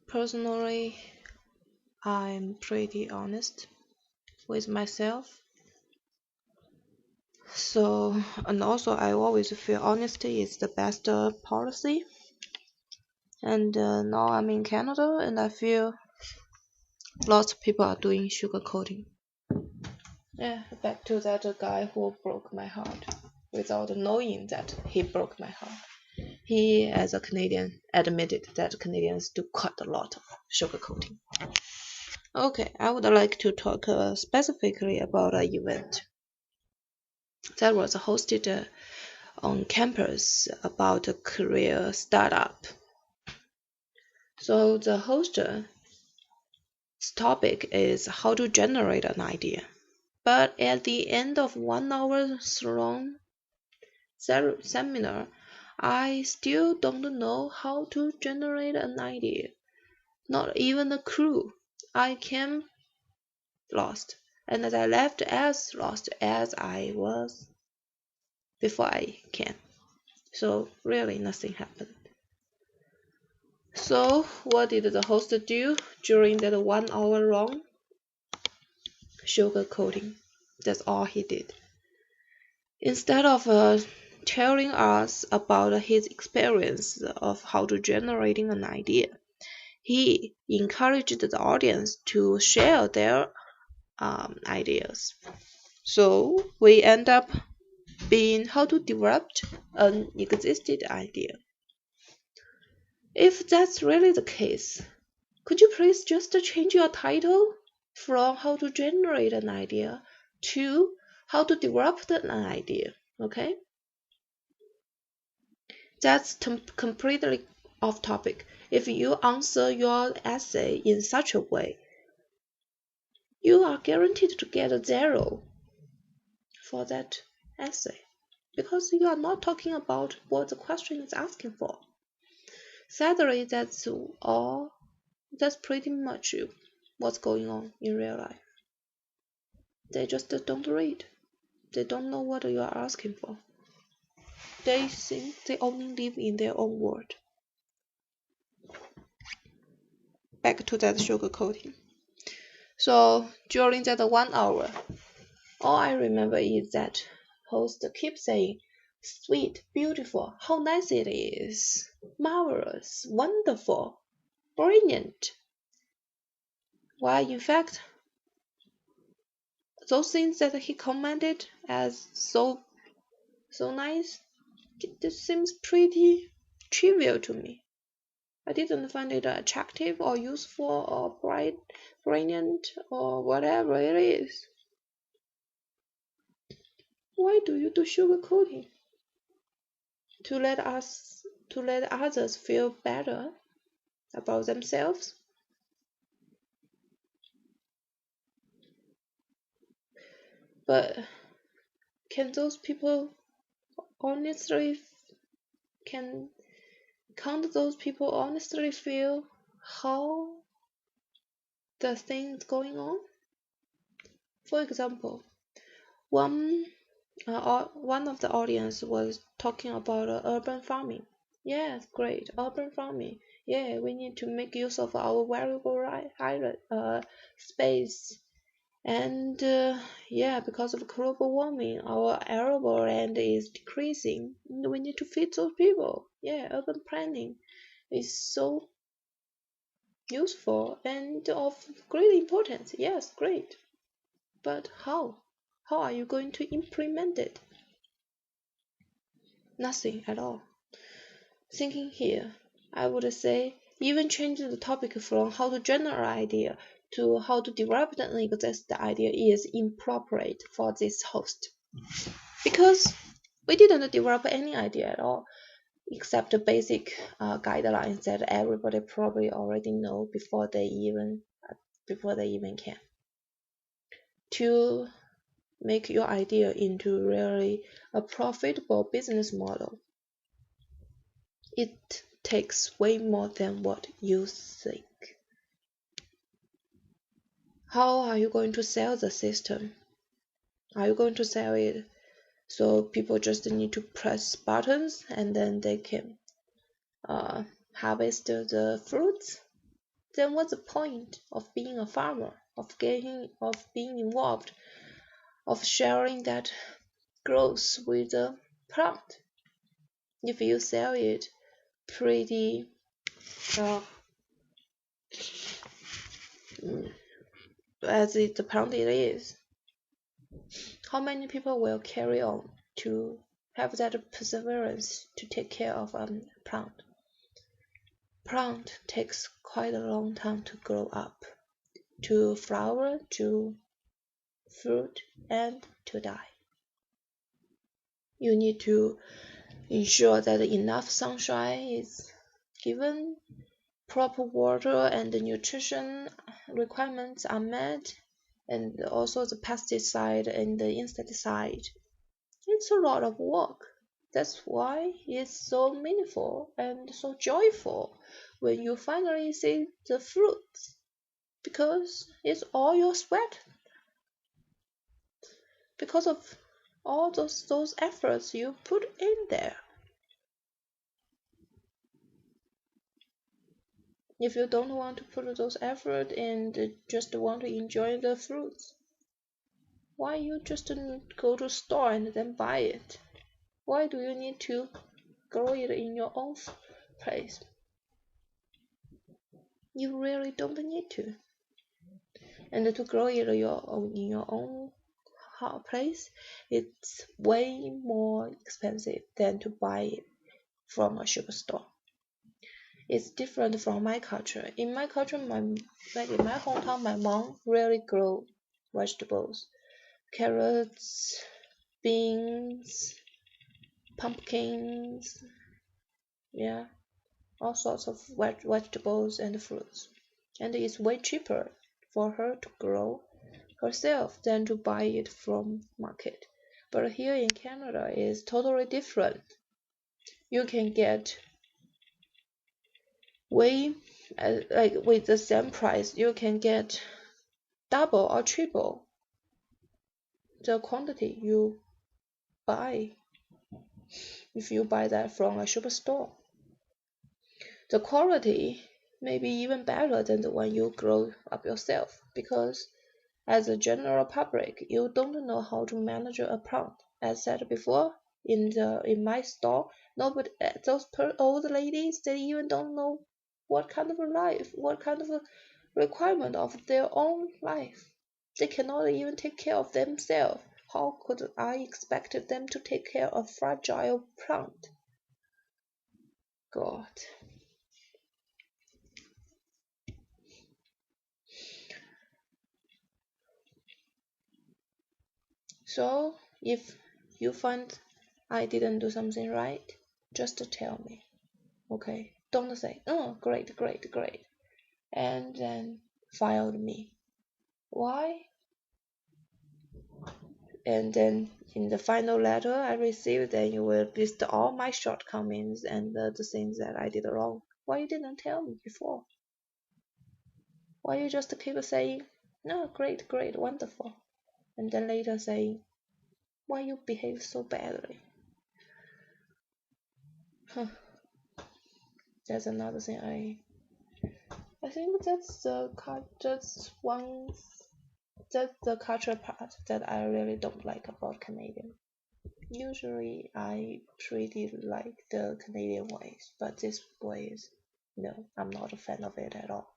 Personally, I'm pretty honest with myself. And also, I always feel honesty is the best policy. And now I'm in Canada, and I feel lots of people are doing sugarcoating. Yeah, back to that guy who broke my heart without knowing that he broke my heart. He, as a Canadian, admitted that Canadians do quite a lot of sugarcoating. Okay, I would like to talk specifically about an event that was hosted on campus about a career startup. So the host's topic is how to generate an idea. But at the end of 1 hour long seminar, I still don't know how to generate an idea. Not even a clue. I came lost, and I left as lost as I was before I came. So really nothing happened. So what did the host do during that 1 hour long? Sugarcoating. That's all he did. Instead of telling us about his experience of how to generating an idea, he encouraged the audience to share their ideas. So we end up being how to develop an existing idea. If that's really the case, could you please just change your title from how to generate an idea to how to develop an idea? Okay? That's completely off topic. If you answer your essay in such a way, you are guaranteed to get a 0 for that essay because you are not talking about what the question is asking for. Sadly, that's all. That's pretty much what's going on in real life. They just don't read. They don't know what you are asking for. They think they only live in their own world. Back to that sugarcoating. So during that 1 hour, all I remember is that host keeps saying, sweet, beautiful, how nice it is, marvelous, wonderful, brilliant. While in fact, those things that he commented as so nice, this seems pretty trivial to me. I didn't find it attractive or useful or brilliant or whatever it is. Why do you do sugarcoating? To let others feel better about themselves? But can those people honestly can't those people honestly feel how the thing is going on? For example, one of the audience was talking about urban farming. Yes, great, urban farming. Yeah, we need to make use of our valuable space. And yeah, because of global warming, our arable land is decreasing. We need to feed those people. Yeah, urban planning is so useful and of great importance. Yes, great. But how? How are you going to implement it? Nothing at all. Thinking here, I would say even changing the topic from how to generate an idea to how to develop and exist the idea is inappropriate for this host. Because we didn't develop any idea at all, except the basic guidelines that everybody probably already know before they even came. To make your idea into really a profitable business model, it takes way more than what you think. How are you going to sell the system? Are you going to sell it so people just need to press buttons and then they can harvest the fruits? then what's the point of being a farmer, of being involved, of sharing that growth with the plant? If you sell it pretty uh, as the plant it is, how many people will carry on to have that perseverance to take care of a plant? Plant takes quite a long time to grow up, to flower, to fruit, and to die. You need to ensure that enough sunshine is given, proper water and the nutrition requirements are met, and also the pesticide and the insecticide. It's a lot of work. That's why it's so meaningful and so joyful when you finally see the fruits, because it's all your sweat, because of all those efforts you put in there. If you don't want to put those effort and just want to enjoy the fruits, why you just go to store and then buy it? Why do you need to grow it in your own place? You really don't need to. And to grow it in your own place, it's way more expensive than to buy it from a superstore. It's different from my culture. In my culture, like in my hometown, my mom really grow vegetables, carrots, beans, pumpkins, yeah, all sorts of vegetables and fruits. And it's way cheaper for her to grow herself than to buy it from market. But here in Canada is totally different. You can get way like with the same price, you can get double or triple the quantity you buy if you buy that from a superstore. The quality may be even better than the one you grow up yourself, because as a general public, you don't know how to manage a plant. As said before, in my store, nobody, those old ladies, they even don't know what kind of a life, what kind of a requirement of their own life. They cannot even take care of themselves. How could I expect them to take care of fragile plant? God. So if you find I didn't do something right, just tell me. Okay? Don't say, oh, great, great, great, and then file me. Why? And then in the final letter I received, then you will list all my shortcomings and the things that I did wrong. Why you didn't tell me before? Why you just keep saying, no, great, great, wonderful, and then later saying, why you behave so badly? Huh. That's another thing I think that's the cultural part that I really don't like about Canadian. Usually I pretty like the Canadian ways, but this ways, no, I'm not a fan of it at all.